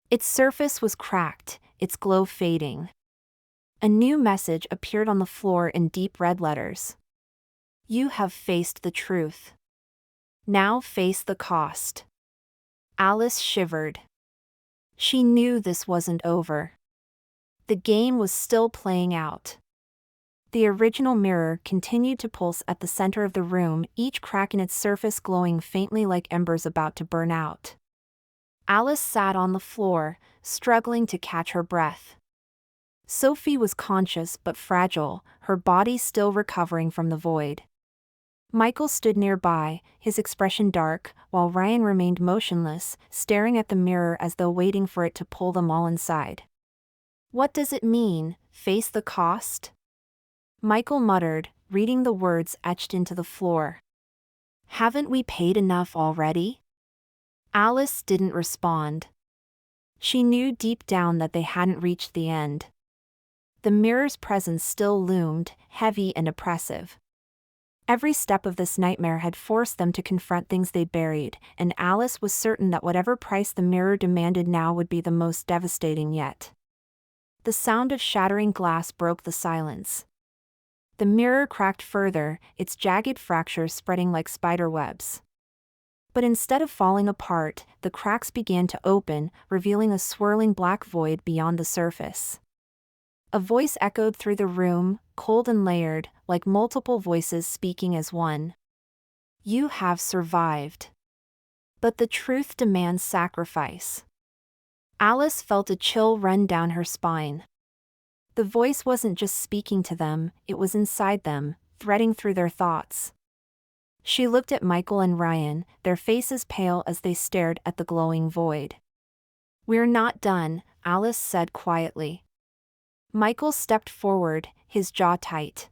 Its surface was cracked, its glow fading. A new message appeared on the floor in deep red letters. "You have faced the truth. Now face the cost." Alice shivered. She knew this wasn't over. The game was still playing out. The original mirror continued to pulse at the center of the room, each crack in its surface glowing faintly like embers about to burn out. Alice sat on the floor, struggling to catch her breath. Sophie was conscious but fragile, her body still recovering from the void. Michael stood nearby, his expression dark, while Ryan remained motionless, staring at the mirror as though waiting for it to pull them all inside. "What does it mean, face the cost?" Michael muttered, reading the words etched into the floor. "Haven't we paid enough already?" Alice didn't respond. She knew deep down that they hadn't reached the end. The mirror's presence still loomed, heavy and oppressive. Every step of this nightmare had forced them to confront things they buried, and Alice was certain that whatever price the mirror demanded now would be the most devastating yet. The sound of shattering glass broke the silence. The mirror cracked further, its jagged fractures spreading like spider webs. But instead of falling apart, the cracks began to open, revealing a swirling black void beyond the surface. A voice echoed through the room, cold and layered, like multiple voices speaking as one. "You have survived. But the truth demands sacrifice." Alice felt a chill run down her spine. The voice wasn't just speaking to them, it was inside them, threading through their thoughts. She looked at Michael and Ryan, their faces pale as they stared at the glowing void. "We're not done," Alice said quietly. Michael stepped forward, his jaw tight.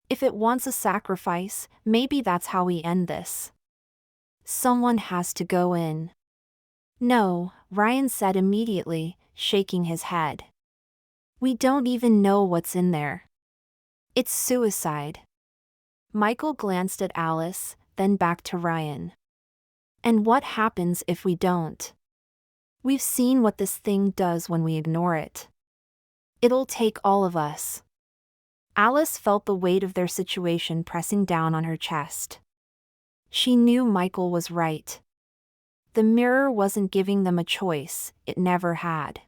"If it wants a sacrifice, maybe that's how we end this. Someone has to go in." "No," Ryan said immediately, shaking his head. "We don't even know what's in there. It's suicide." Michael glanced at Alice, then back to Ryan. "And what happens if we don't? We've seen what this thing does when we ignore it. It'll take all of us." Alice felt the weight of their situation pressing down on her chest. She knew Michael was right. The mirror wasn't giving them a choice, it never had.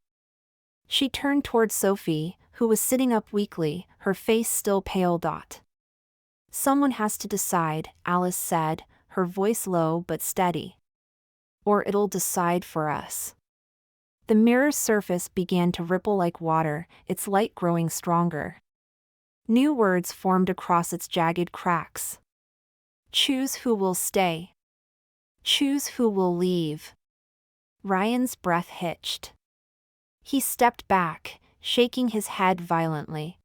She turned toward Sophie, who was sitting up weakly, her face still pale. "Someone has to decide," Alice said, her voice low but steady. "Or it'll decide for us." The mirror's surface began to ripple like water, its light growing stronger. New words formed across its jagged cracks. "Choose who will stay. Choose who will leave." Ryan's breath hitched. He stepped back, shaking his head violently.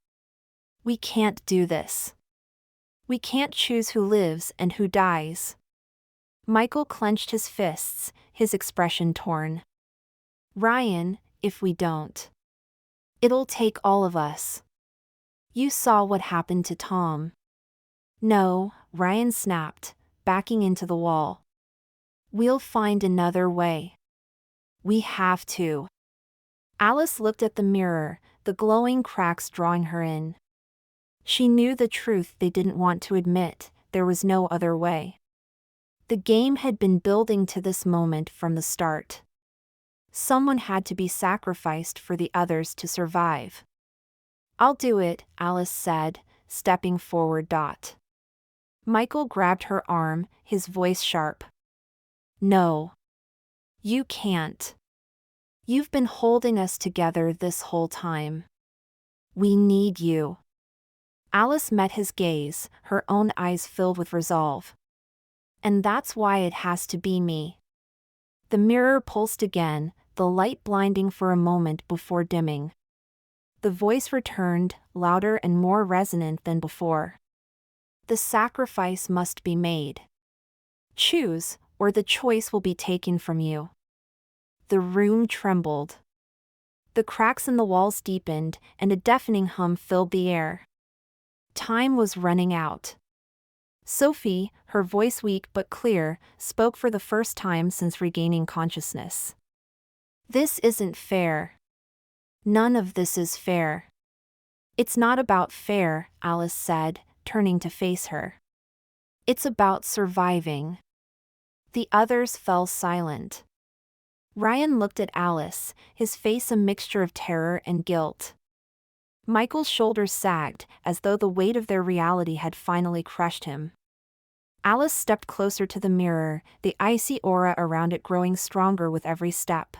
"We can't do this. We can't choose who lives and who dies." Michael clenched his fists, his expression torn. "Ryan, if we don't, it'll take all of us. You saw what happened to Tom." "No," Ryan snapped, backing into the wall. "We'll find another way. We have to." Alice looked at the mirror, the glowing cracks drawing her in. She knew the truth they didn't want to admit, there was no other way. The game had been building to this moment from the start. Someone had to be sacrificed for the others to survive. "I'll do it," Alice said, stepping forward. Michael grabbed her arm, his voice sharp. "No. You can't." You've been holding us together this whole time. We need you. Alice met his gaze, her own eyes filled with resolve. And that's why it has to be me. The mirror pulsed again, the light blinding for a moment before dimming. The voice returned, louder and more resonant than before. The sacrifice must be made. Choose, or the choice will be taken from you. The room trembled. The cracks in the walls deepened, and a deafening hum filled the air. Time was running out. Sophie, her voice weak but clear, spoke for the first time since regaining consciousness. This isn't fair. None of this is fair. It's not about fair, Alice said, turning to face her. It's about surviving. The others fell silent. Ryan looked at Alice, his face a mixture of terror and guilt. Michael's shoulders sagged, as though the weight of their reality had finally crushed him. Alice stepped closer to the mirror, the icy aura around it growing stronger with every step.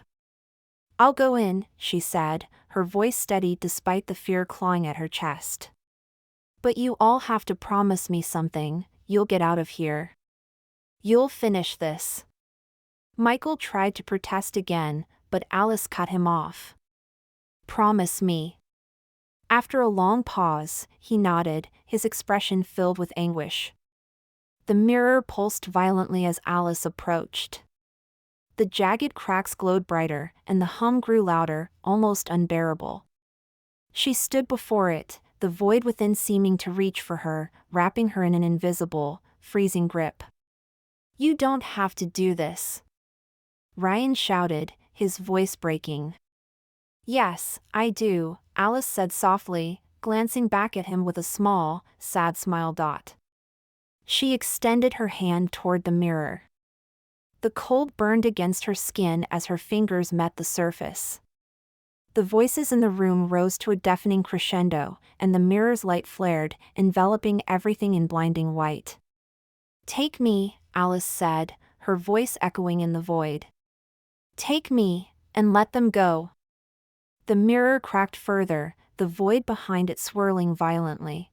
I'll go in, she said, her voice steady despite the fear clawing at her chest. But you all have to promise me something, you'll get out of here. You'll finish this. Michael tried to protest again, but Alice cut him off. Promise me. After a long pause, he nodded, his expression filled with anguish. The mirror pulsed violently as Alice approached. The jagged cracks glowed brighter, and the hum grew louder, almost unbearable. She stood before it, the void within seeming to reach for her, wrapping her in an invisible, freezing grip. You don't have to do this. Ryan shouted, his voice breaking. Yes, I do, Alice said softly, glancing back at him with a small, sad smile. She extended her hand toward the mirror. The cold burned against her skin as her fingers met the surface. The voices in the room rose to a deafening crescendo, and the mirror's light flared, enveloping everything in blinding white. Take me, Alice said, her voice echoing in the void. Take me, and let them go. The mirror cracked further, the void behind it swirling violently.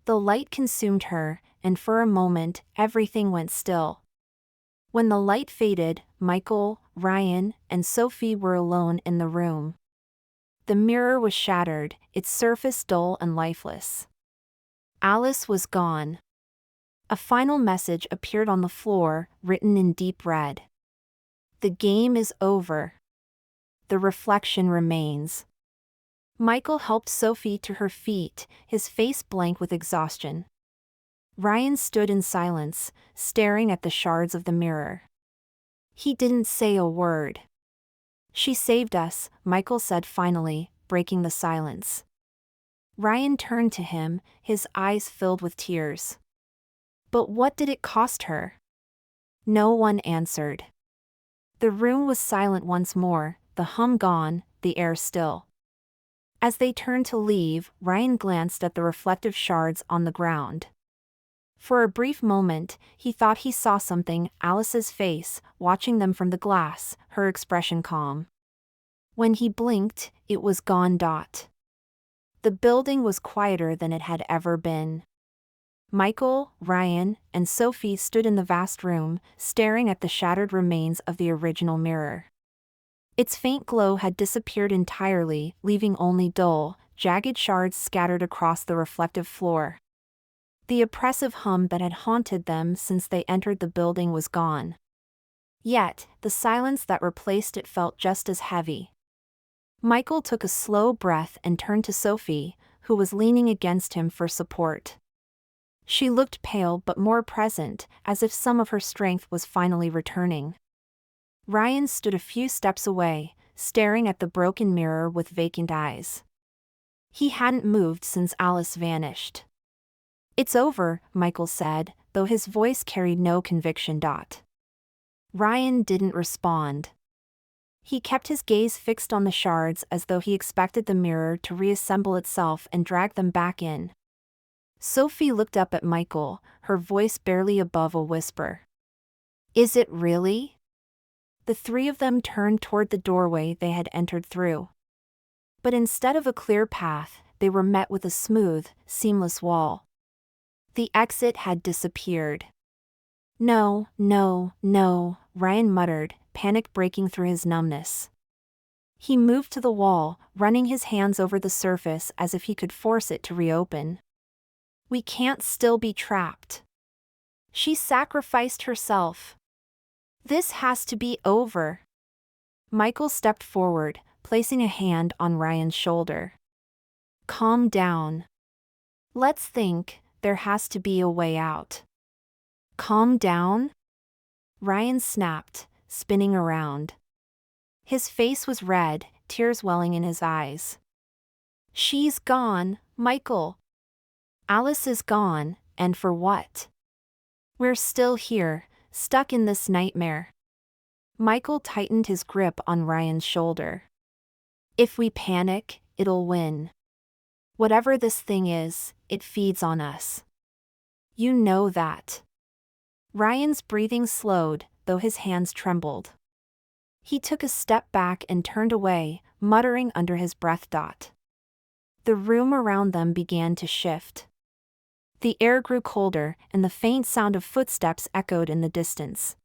The light consumed her, and for a moment, everything went still. When the light faded, Michael, Ryan, and Sophie were alone in the room. The mirror was shattered, its surface dull and lifeless. Alice was gone. A final message appeared on the floor, written in deep red. The game is over. The reflection remains. Michael helped Sophie to her feet, his face blank with exhaustion. Ryan stood in silence, staring at the shards of the mirror. He didn't say a word. She saved us, Michael said finally, breaking the silence. Ryan turned to him, his eyes filled with tears. But what did it cost her? No one answered. The room was silent once more, the hum gone, the air still. As they turned to leave, Ryan glanced at the reflective shards on the ground. For a brief moment, he thought he saw something, Alice's face, watching them from the glass, her expression calm. When he blinked, it was gone. The building was quieter than it had ever been. Michael, Ryan, and Sophie stood in the vast room, staring at the shattered remains of the original mirror. Its faint glow had disappeared entirely, leaving only dull, jagged shards scattered across the reflective floor. The oppressive hum that had haunted them since they entered the building was gone. Yet, the silence that replaced it felt just as heavy. Michael took a slow breath and turned to Sophie, who was leaning against him for support. She looked pale but more present, as if some of her strength was finally returning. Ryan stood a few steps away, staring at the broken mirror with vacant eyes. He hadn't moved since Alice vanished. It's over, Michael said, though his voice carried no conviction. Ryan didn't respond. He kept his gaze fixed on the shards as though he expected the mirror to reassemble itself and drag them back in. Sophie looked up at Michael, her voice barely above a whisper. Is it really? The three of them turned toward the doorway they had entered through. But instead of a clear path, they were met with a smooth, seamless wall. The exit had disappeared. No, no, no, Ryan muttered, panic breaking through his numbness. He moved to the wall, running his hands over the surface as if he could force it to reopen. We can't still be trapped. She sacrificed herself. This has to be over. Michael stepped forward, placing a hand on Ryan's shoulder. Calm down. Let's think, there has to be a way out. Calm down? Ryan snapped, spinning around. His face was red, tears welling in his eyes. She's gone, Michael. Alice is gone, and for what? We're still here, stuck in this nightmare. Michael tightened his grip on Ryan's shoulder. If we panic, it'll win. Whatever this thing is, it feeds on us. You know that. Ryan's breathing slowed, though his hands trembled. He took a step back and turned away, muttering under his breath. The room around them began to shift. The air grew colder, and the faint sound of footsteps echoed in the distance.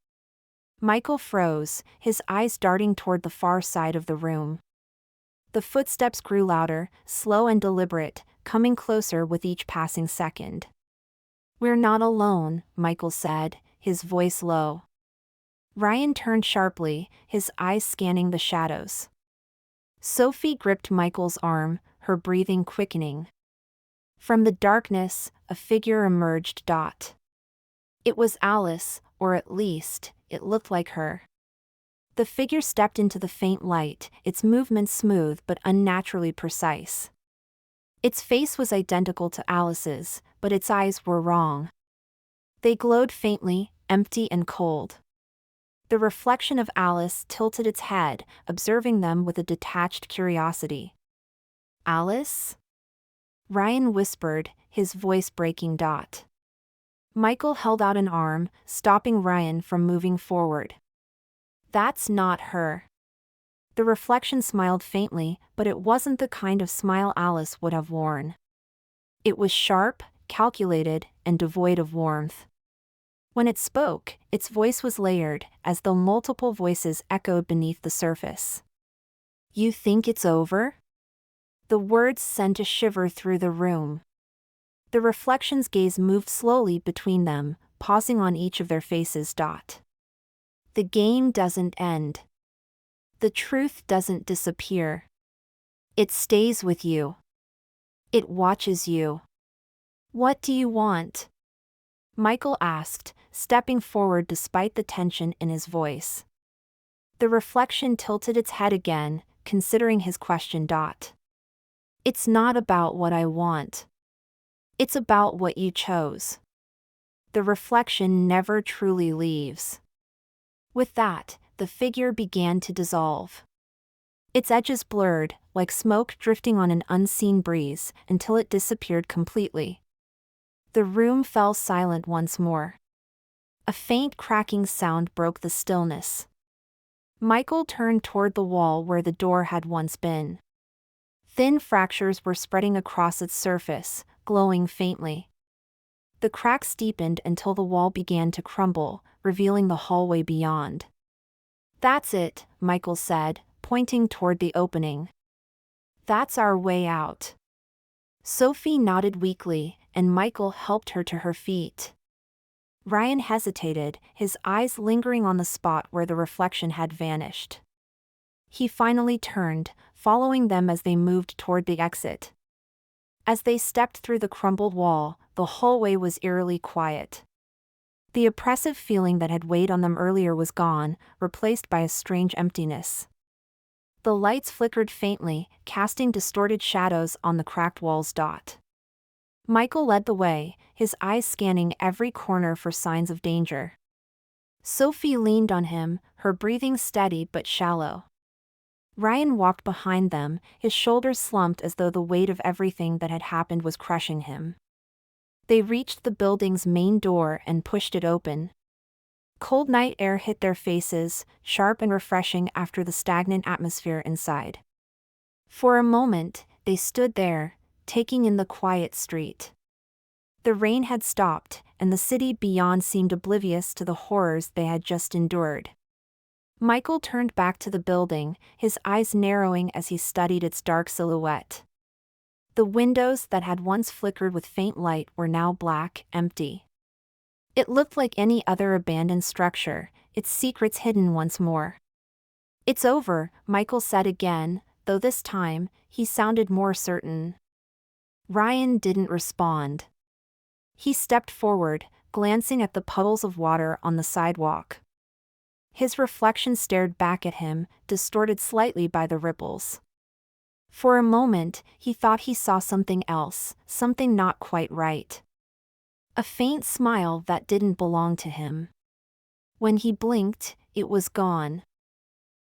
Michael froze, his eyes darting toward the far side of the room. The footsteps grew louder, slow and deliberate, coming closer with each passing second. We're not alone, Michael said, his voice low. Ryan turned sharply, his eyes scanning the shadows. Sophie gripped Michael's arm, her breathing quickening. From the darkness, a figure emerged. It was Alice, or at least, it looked like her. The figure stepped into the faint light, its movements smooth but unnaturally precise. Its face was identical to Alice's, but its eyes were wrong. They glowed faintly, empty and cold. The reflection of Alice tilted its head, observing them with a detached curiosity. Alice? Ryan whispered, his voice breaking. Michael held out an arm, stopping Ryan from moving forward. That's not her. The reflection smiled faintly, but it wasn't the kind of smile Alice would have worn. It was sharp, calculated, and devoid of warmth. When it spoke, its voice was layered, as though multiple voices echoed beneath the surface. You think it's over? The words sent a shiver through the room. The reflection's gaze moved slowly between them, pausing on each of their faces. The game doesn't end. The truth doesn't disappear. It stays with you. It watches you. What do you want? Michael asked, stepping forward despite the tension in his voice. The reflection tilted its head again, considering his question. It's not about what I want. It's about what you chose. The reflection never truly leaves. With that, the figure began to dissolve. Its edges blurred, like smoke drifting on an unseen breeze, until it disappeared completely. The room fell silent once more. A faint cracking sound broke the stillness. Michael turned toward the wall where the door had once been. Thin fractures were spreading across its surface, glowing faintly. The cracks deepened until the wall began to crumble, revealing the hallway beyond. That's it, Michael said, pointing toward the opening. That's our way out. Sophie nodded weakly, and Michael helped her to her feet. Ryan hesitated, his eyes lingering on the spot where the reflection had vanished. He finally turned, following them as they moved toward the exit. As they stepped through the crumbled wall, the hallway was eerily quiet. The oppressive feeling that had weighed on them earlier was gone, replaced by a strange emptiness. The lights flickered faintly, casting distorted shadows on the cracked walls. Michael led the way, his eyes scanning every corner for signs of danger. Sophie leaned on him, her breathing steady but shallow. Ryan walked behind them, his shoulders slumped as though the weight of everything that had happened was crushing him. They reached the building's main door and pushed it open. cold night air hit their faces, sharp and refreshing after the stagnant atmosphere inside. For a moment, they stood there, taking in the quiet street. The rain had stopped, and the city beyond seemed oblivious to the horrors they had just endured. Michael turned back to the building, his eyes narrowing as he studied its dark silhouette. The windows that had once flickered with faint light were now black, empty. It looked like any other abandoned structure, its secrets hidden once more. "It's over," Michael said again, though this time, he sounded more certain. Ryan didn't respond. He stepped forward, glancing at the puddles of water on the sidewalk. His reflection stared back at him, distorted slightly by the ripples. For a moment, he thought he saw something else, something not quite right. A faint smile that didn't belong to him. When he blinked, it was gone.